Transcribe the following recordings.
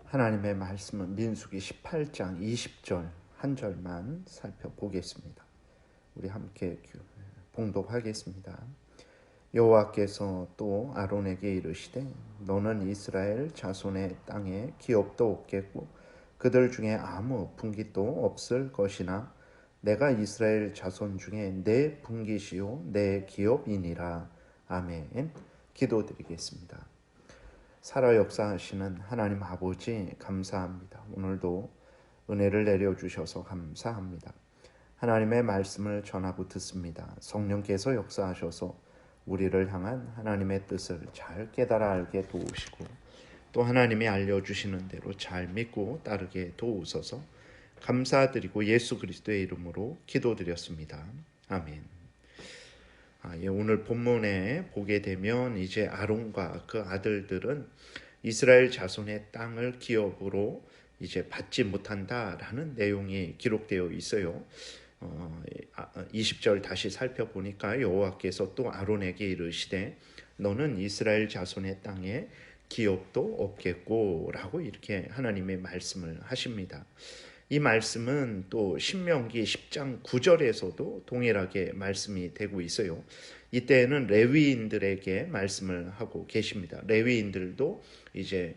하나님의 말씀은 민수기 18장 20절 한 절만 살펴보겠습니다. 우리 함께 봉독하겠습니다. 여호와께서 또 아론에게 이르시되 너는 이스라엘 자손의 땅에 기업도 없겠고 그들 중에 아무 분깃도 없을 것이나 내가 이스라엘 자손 중에 내 분깃이요 내 기업이니라. 아멘. 기도드리겠습니다. 살아 역사하시는 하나님 아버지 감사합니다. 오늘도 은혜를 내려주셔서 감사합니다. 하나님의 말씀을 전하고 듣습니다. 성령께서 역사하셔서 우리를 향한 하나님의 뜻을 잘 깨달아 알게 도우시고 또 하나님이 알려주시는 대로 잘 믿고 따르게 도우소서. 감사드리고 예수 그리스도의 이름으로 기도드렸습니다. 아멘. 오늘 본문에 보게 되면 이제 아론과 그 아들들은 이스라엘 자손의 땅을 기업으로 이제 받지 못한다라는 내용이 기록되어 있어요. 20절 다시 살펴보니까 여호와께서 또 아론에게 이르시되 너는 이스라엘 자손의 땅에 기업도 없겠고 라고 이렇게 하나님의 말씀을 하십니다. 이 말씀은 또 신명기 10장 9절에서도 동일하게 말씀이 되고 있어요. 이때는 레위인들에게 말씀을 하고 계십니다. 레위인들도 이제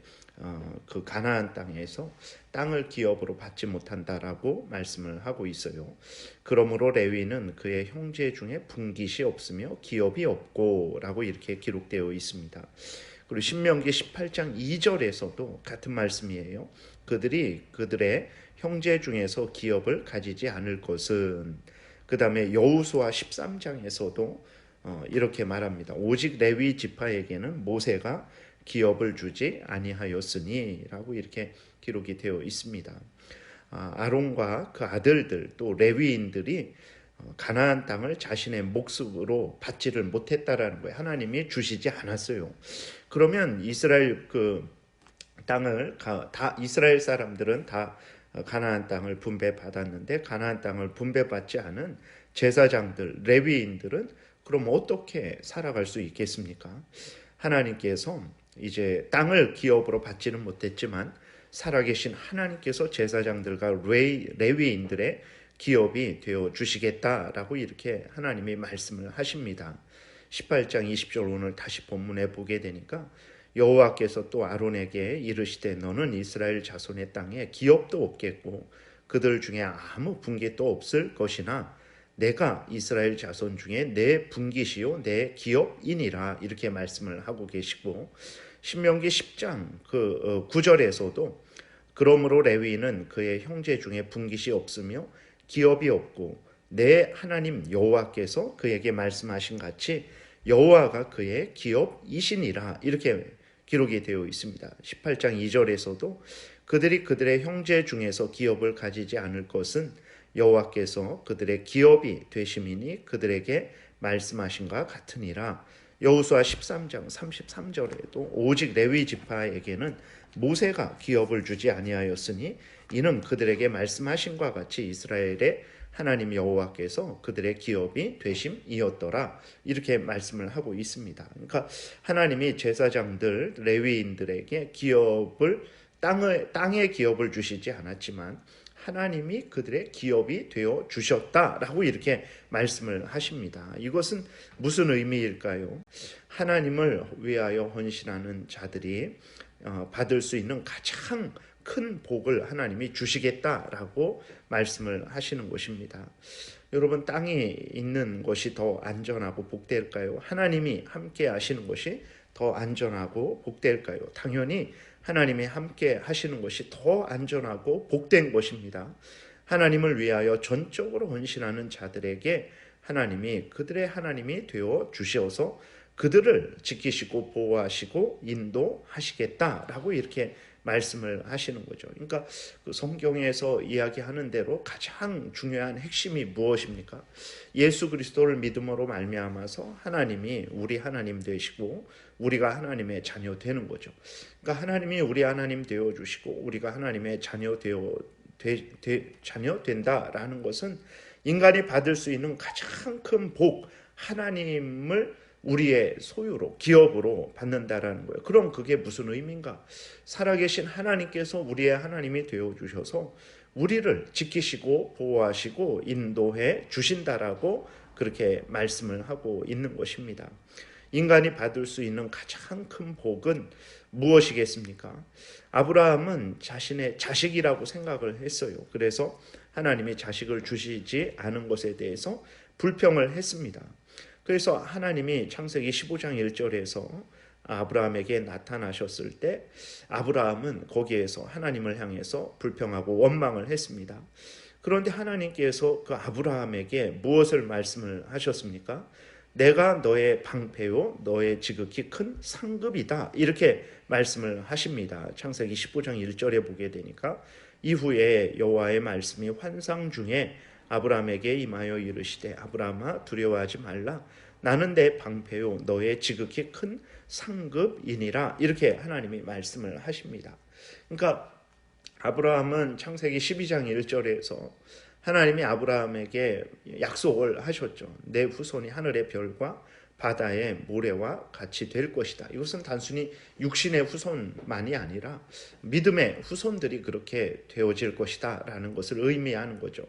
그 가나안 땅에서 땅을 기업으로 받지 못한다라고 말씀을 하고 있어요. 그러므로 레위는 그의 형제 중에 분깃이 없으며 기업이 없고라고 이렇게 기록되어 있습니다. 그리고 신명기 18장 2절에서도 같은 말씀이에요. 그들이 그들의 형제 중에서 기업을 가지지 않을 것은, 그 다음에 여호수아 13장에서도 이렇게 말합니다. 오직 레위 지파에게는 모세가 기업을 주지 아니하였으니 라고 이렇게 기록이 되어 있습니다. 아론과 그 아들들 또 레위인들이 가나안 땅을 자신의 몫으로 받지를 못했다라는 거예요. 하나님이 주시지 않았어요. 그러면 이스라엘 그 땅을 다 이스라엘 사람들은 다 가나안 땅을 분배받았는데 가나안 땅을 분배받지 않은 제사장들, 레위인들은 그럼 어떻게 살아갈 수 있겠습니까? 하나님께서 이제 땅을 기업으로 받지는 못했지만 살아계신 하나님께서 제사장들과 레위인들의 기업이 되어 주시겠다라고 이렇게 하나님이 말씀을 하십니다. 18장 20절 오늘 다시 본문에 보게 되니까 여호와께서 또 아론에게 이르시되 너는 이스라엘 자손의 땅에 기업도 없겠고 그들 중에 아무 분깃도 없을 것이나 내가 이스라엘 자손 중에 내 분깃이요 내 기업이니라 이렇게 말씀을 하고 계시고 신명기 10장 9절에서도 그러므로 레위인은 그의 형제 중에 분깃이 없으며 기업이 없고 내 하나님 여호와께서 그에게 말씀하신 같이 여호와가 그의 기업이시니라 이렇게 기록이 되어 있습니다. 18장 2절에서도 그들이 그들의 형제 중에서 기업을 가지지 않을 것은 여호와께서 그들의 기업이 되심이니 그들에게 말씀하신과 같으니라. 여호수아 13장 33절에도 오직 레위 지파에게는 모세가 기업을 주지 아니하였으니 이는 그들에게 말씀하신과 같이 이스라엘의 하나님 여호와께서 그들의 기업이 되심이었더라 이렇게 말씀을 하고 있습니다. 그러니까 하나님이 제사장들 레위인들에게 기업을 땅의 기업을 주시지 않았지만 하나님이 그들의 기업이 되어 주셨다라고 이렇게 말씀을 하십니다. 이것은 무슨 의미일까요? 하나님을 위하여 헌신하는 자들이 받을 수 있는 가장 큰 복을 하나님이 주시겠다라고 말씀을 하시는 것입니다. 여러분, 땅이 있는 것이 더 안전하고 복될까요? 하나님이 함께 하시는 것이 더 안전하고 복될까요? 당연히 하나님이 함께 하시는 것이 더 안전하고 복된 것입니다. 하나님을 위하여 전적으로 헌신하는 자들에게 하나님이 그들의 하나님이 되어 주셔서 그들을 지키시고 보호하시고 인도하시겠다라고 이렇게 말씀을 하시는 거죠. 그러니까 그 성경에서 이야기하는 대로 가장 중요한 핵심이 무엇입니까? 예수 그리스도를 믿음으로 말미암아서 하나님이 우리 하나님 되시고 우리가 하나님의 자녀 되는 거죠. 그러니까 하나님이 우리 하나님 되어 주시고 우리가 하나님의 자녀 자녀 된다라는 것은 인간이 받을 수 있는 가장 큰 복, 하나님을 우리의 소유로, 기업으로 받는다라는 거예요. 그럼 그게 무슨 의미인가? 살아계신 하나님께서 우리의 하나님이 되어주셔서 우리를 지키시고 보호하시고 인도해 주신다라고 그렇게 말씀을 하고 있는 것입니다. 인간이 받을 수 있는 가장 큰 복은 무엇이겠습니까? 아브라함은 자신의 자식이라고 생각을 했어요. 그래서 하나님이 자식을 주시지 않은 것에 대해서 불평을 했습니다. 그래서 하나님이 창세기 15장 1절에서 아브라함에게 나타나셨을 때 아브라함은 거기에서 하나님을 향해서 불평하고 원망을 했습니다. 그런데 하나님께서 그 아브라함에게 무엇을 말씀을 하셨습니까? 내가 너의 방패요 너의 지극히 큰 상급이다 이렇게 말씀을 하십니다. 창세기 15장 1절에 보게 되니까 이후에 여호와의 말씀이 환상 중에 아브라함에게 임하여 이르시되 아브라함아 두려워하지 말라 나는 내 방패요 너의 지극히 큰 상급이니라 이렇게 하나님이 말씀을 하십니다. 그러니까 아브라함은 창세기 12장 1절에서 하나님이 아브라함에게 약속을 하셨죠. 내 후손이 하늘의 별과 바다의 모래와 같이 될 것이다. 이것은 단순히 육신의 후손만이 아니라 믿음의 후손들이 그렇게 되어질 것이다 라는 것을 의미하는 거죠.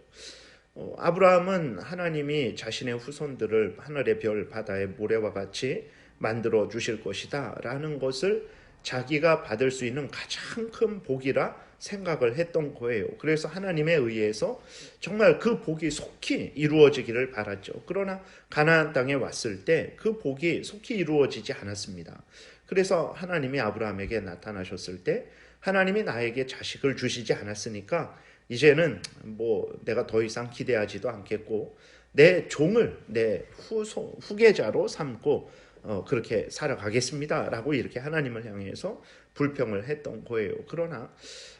아브라함은 하나님이 자신의 후손들을 하늘의 별, 바다의 모래와 같이 만들어 주실 것이다 라는 것을 자기가 받을 수 있는 가장 큰 복이라 생각을 했던 거예요. 그래서 하나님에 의해서 정말 그 복이 속히 이루어지기를 바랐죠. 그러나 가나안 땅에 왔을 때 그 복이 속히 이루어지지 않았습니다. 그래서 하나님이 아브라함에게 나타나셨을 때 하나님이 나에게 자식을 주시지 않았으니까 이제는 내가 더 이상 기대하지도 않겠고 내 종을 내 후계자로 삼고 그렇게 살아가겠습니다 라고 이렇게 하나님을 향해서 불평을 했던 거예요. 그러나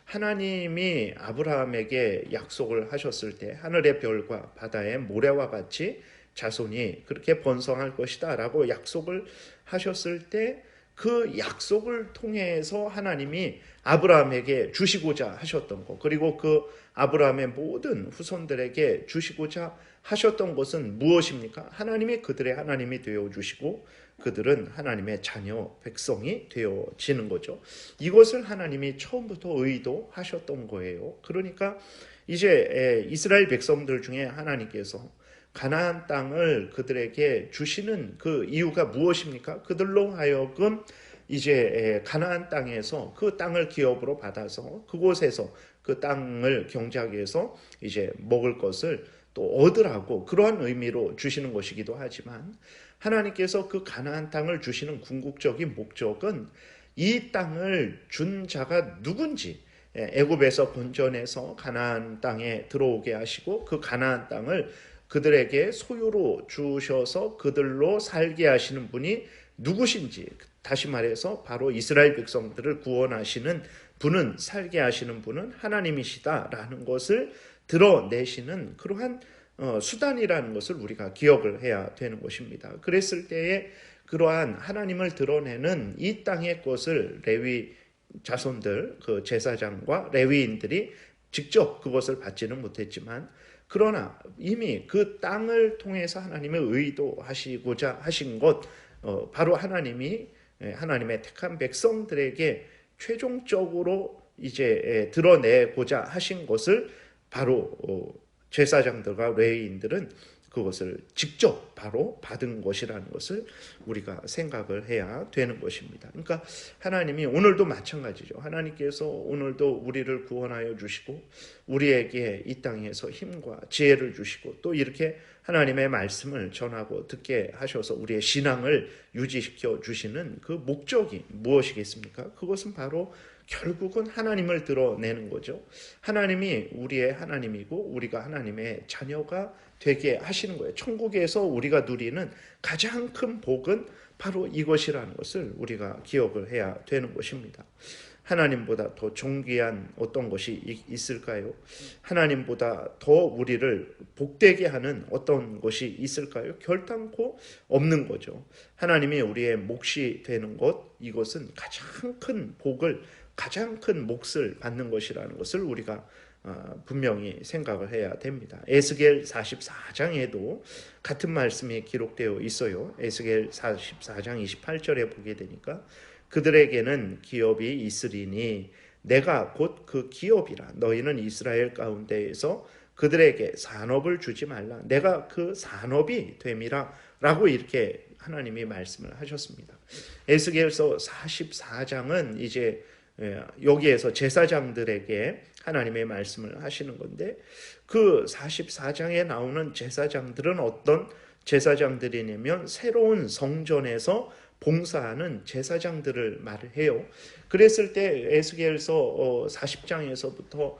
하나님이 아브라함에게 약속을 하셨을 때 하늘의 별과 바다의 모래와 같이 자손이 그렇게 번성할 것이다 라고 약속을 하셨을 때 그 약속을 통해서 하나님이 아브라함에게 주시고자 하셨던 것 그리고 그 아브라함의 모든 후손들에게 주시고자 하셨던 것은 무엇입니까? 하나님이 그들의 하나님이 되어주시고 그들은 하나님의 자녀 백성이 되어지는 거죠. 이것을 하나님이 처음부터 의도하셨던 거예요. 그러니까 이제 이스라엘 백성들 중에 하나님께서 가나안 땅을 그들에게 주시는 그 이유가 무엇입니까? 그들로 하여금 이제 가나안 땅에서 그 땅을 기업으로 받아서 그곳에서 그 땅을 경작하기 위해서 이제 먹을 것을 또 얻으라고 그러한 의미로 주시는 것이기도 하지만 하나님께서 그 가나안 땅을 주시는 궁극적인 목적은 이 땅을 준 자가 누군지 애굽에서 건져내서 가나안 땅에 들어오게 하시고 그 가나안 땅을 그들에게 소유로 주셔서 그들로 살게 하시는 분이 누구신지 다시 말해서 바로 이스라엘 백성들을 구원하시는 분은 살게 하시는 분은 하나님이시다라는 것을 드러내시는 그러한 수단이라는 것을 우리가 기억을 해야 되는 것입니다. 그랬을 때에 그러한 하나님을 드러내는 이 땅의 것을 레위 자손들 그 제사장과 레위인들이 직접 그것을 받지는 못했지만 그러나 이미 그 땅을 통해서 하나님의 의도하시고자 하신 것 바로 하나님이 하나님의 택한 백성들에게 최종적으로 이제 드러내고자 하신 것을 바로 제사장들과 레위인들은 그것을 직접 바로 받은 것이라는 것을 우리가 생각을 해야 되는 것입니다. 그러니까 하나님이 오늘도 마찬가지죠. 하나님께서 오늘도 우리를 구원하여 주시고 우리에게 이 땅에서 힘과 지혜를 주시고 또 이렇게 하나님의 말씀을 전하고 듣게 하셔서 우리의 신앙을 유지시켜 주시는 그 목적이 무엇이겠습니까? 그것은 바로 결국은 하나님을 드러내는 거죠. 하나님이 우리의 하나님이고 우리가 하나님의 자녀가 되게 하시는 거예요. 천국에서 우리가 누리는 가장 큰 복은 바로 이것이라는 것을 우리가 기억을 해야 되는 것입니다. 하나님보다 더 존귀한 어떤 것이 있을까요? 하나님보다 더 우리를 복되게 하는 어떤 것이 있을까요? 결단코 없는 거죠. 하나님이 우리의 몫이 되는 것, 이것은 가장 큰 복을 가장 큰 몫을 받는 것이라는 것을 우리가 분명히 생각을 해야 됩니다. 에스겔 44장에도 같은 말씀이 기록되어 있어요. 에스겔 44장 28절에 보게 되니까 그들에게는 기업이 있으리니 내가 곧 그 기업이라. 너희는 이스라엘 가운데에서 그들에게 산업을 주지 말라. 내가 그 산업이 됨이라 라고 이렇게 하나님이 말씀을 하셨습니다. 에스겔서 44장은 이제 여기에서 제사장들에게 하나님의 말씀을 하시는 건데, 그 44장에 나오는 제사장들은 어떤 제사장들이냐면 새로운 성전에서 봉사하는 제사장들을 말을 해요. 그랬을 때 에스겔서 40장에서부터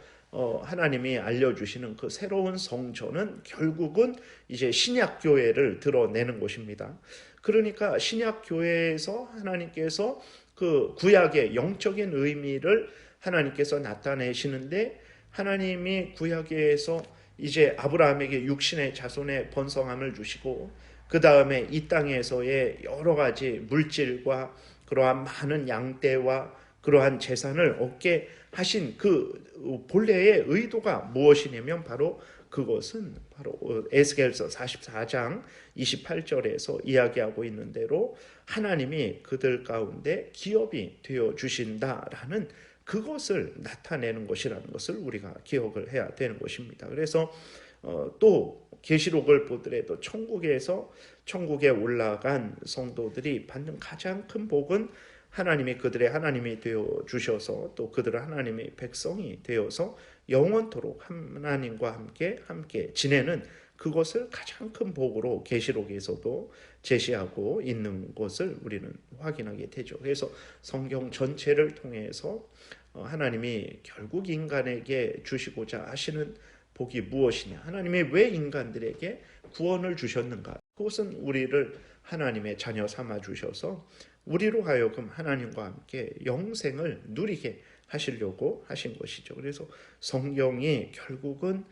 하나님이 알려주시는 그 새로운 성전은 결국은 이제 신약교회를 드러내는 것입니다. 그러니까 신약교회에서 하나님께서 그 구약의 영적인 의미를 하나님께서 나타내시는데, 하나님이 구약에서 이제 아브라함에게 육신의 자손의 번성함을 주시고, 그 다음에 이 땅에서의 여러 가지 물질과 그러한 많은 양떼와 그러한 재산을 얻게 하신 그 본래의 의도가 무엇이냐면 바로 그것은 바로 에스겔서 44장 28절에서 이야기하고 있는 대로 하나님이 그들 가운데 기업이 되어 주신다라는 그것을 나타내는 것이라는 것을 우리가 기억을 해야 되는 것입니다. 그래서 또 계시록을 보더라도 천국에 올라간 성도들이 받는 가장 큰 복은 하나님이 그들의 하나님이 되어 주셔서 또 그들은 하나님의 백성이 되어서 영원토록 하나님과 함께 지내는 그것을 가장 큰 복으로 계시록에서도 제시하고 있는 것을 우리는 확인하게 되죠. 그래서 성경 전체를 통해서 하나님이 결국 인간에게 주시고자 하시는 복이 무엇이냐, 하나님이 왜 인간들에게 구원을 주셨는가, 그것은 우리를 하나님의 자녀 삼아 주셔서 우리로 하여금 하나님과 함께 영생을 누리게 하시려고 하신 것이죠. 그래서 성경이 결국은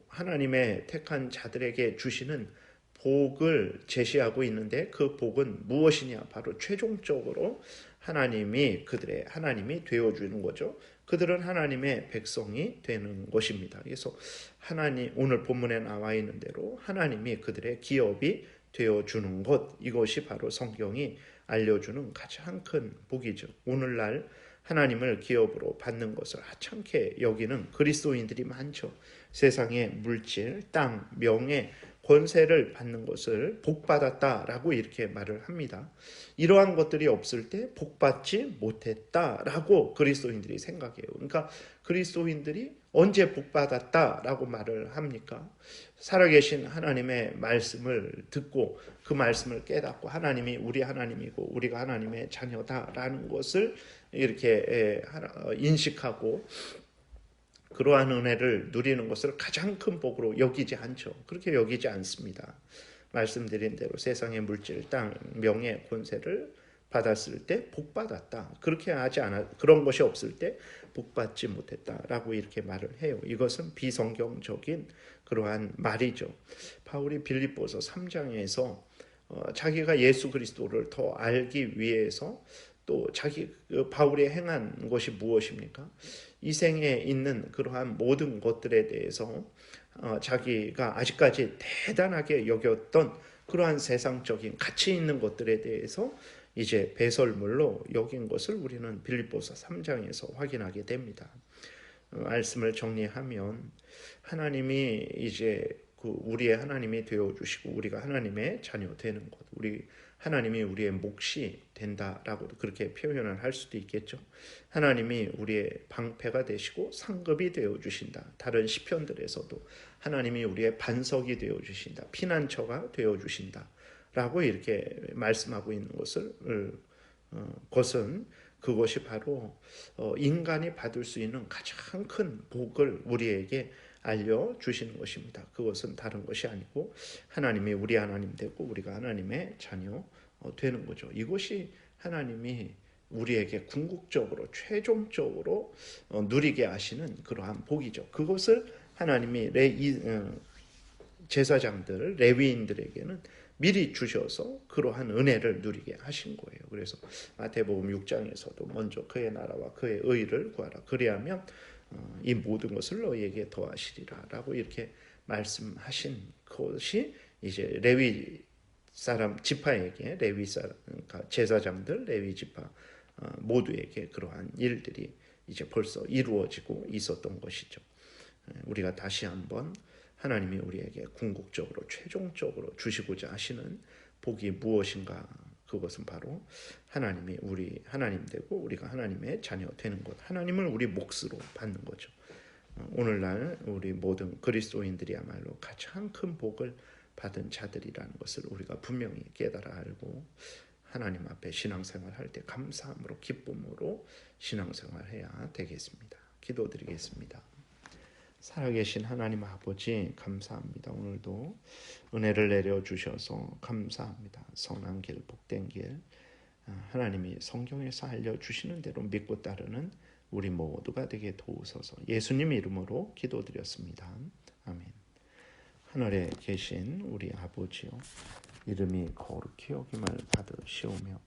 하나님의 택한 자들에게 주시는 복을 제시하고 있는데, 그 복은 무엇이냐, 바로 최종적으로 하나님이 그들의 하나님이 되어주는 거죠. 그들은 하나님의 백성이 되는 것입니다. 그래서 하나님, 오늘 본문에 나와 있는 대로 하나님이 그들의 기업이 되어주는 것, 이것이 바로 성경이 알려주는 가장 큰 복이죠. 오늘날 하나님을 기업으로 받는 것을 하찮게 여기는 그리스도인들이 많죠. 세상의 물질, 땅, 명예, 권세를 받는 것을 복받았다라고 이렇게 말을 합니다. 이러한 것들이 없을 때 복받지 못했다라고 그리스도인들이 생각해요. 그러니까 그리스도인들이 언제 복받았다라고 말을 합니까? 살아계신 하나님의 말씀을 듣고 그 말씀을 깨닫고 하나님이 우리 하나님이고 우리가 하나님의 자녀다라는 것을 이렇게 인식하고 그러한 은혜를 누리는 것을 가장 큰 복으로 여기지 않죠. 그렇게 여기지 않습니다. 말씀드린 대로 세상의 물질, 땅, 명예, 권세를 받았을 때 복받았다. 그렇게 하지 않아, 그런 것이 없을 때 복받지 못했다라고 이렇게 말을 해요. 이것은 비성경적인 그러한 말이죠. 바울이 빌립보서 3장에서 자기가 예수 그리스도를 더 알기 위해서 또 바울이 행한 것이 무엇입니까? 이 생에 있는 그러한 모든 것들에 대해서 자기가 아직까지 대단하게 여겼던 그러한 세상적인 가치 있는 것들에 대해서 이제 배설물로 여긴 것을 우리는 빌립보서 3장에서 확인하게 됩니다. 말씀을 정리하면 하나님이 이제 우리의 하나님이 되어주시고 우리가 하나님의 자녀 되는 것, 하나님이 우리의 몫이 된다라고 그렇게 표현을 할 수도 있겠죠. 하나님이 우리의 방패가 되시고 상급이 되어주신다. 다른 시편들에서도 하나님이 우리의 반석이 되어주신다. 피난처가 되어주신다. 라고 이렇게 말씀하고 있는 것은 그것이 바로 인간이 받을 수 있는 가장 큰 복을 우리에게 알려주시는 것입니다. 그것은 다른 것이 아니고 하나님이 우리 하나님 되고 우리가 하나님의 자녀 되는 거죠. 이것이 하나님이 우리에게 궁극적으로 최종적으로 누리게 하시는 그러한 복이죠. 그것을 하나님이 제사장들, 레위인들에게는 미리 주셔서 그러한 은혜를 누리게 하신 거예요. 그래서 마태복음 6장에서도 먼저 그의 나라와 그의 의를 구하라. 그리하면 이 모든 것을 너희에게 더하시리라라고 이렇게 말씀하신 것이 이제 레위 사람 지파에게 레위 사람 그러니까 제사장들 레위 지파 모두에게 그러한 일들이 이제 벌써 이루어지고 있었던 것이죠. 우리가 다시 한번 하나님이 우리에게 궁극적으로 최종적으로 주시고자 하시는 복이 무엇인가? 그것은 바로 하나님이 우리 하나님 되고 우리가 하나님의 자녀 되는 것, 하나님을 우리 몫으로 받는 거죠. 오늘날 우리 모든 그리스도인들이야말로 가장 큰 복을 받은 자들이라는 것을 우리가 분명히 깨달아 알고 하나님 앞에 신앙생활 할 때 감사함으로 기쁨으로 신앙생활해야 되겠습니다. 기도드리겠습니다. 살아계신 하나님 아버지 감사합니다. 오늘도 은혜를 내려주셔서 감사합니다. 선한 길, 복된 길, 하나님이 성경에서 알려주시는 대로 믿고 따르는 우리 모두가 되게 도우소서. 예수님 이름으로 기도드렸습니다. 아멘. 하늘에 계신 우리 아버지요, 이름이 거룩히 여김을 받으시오며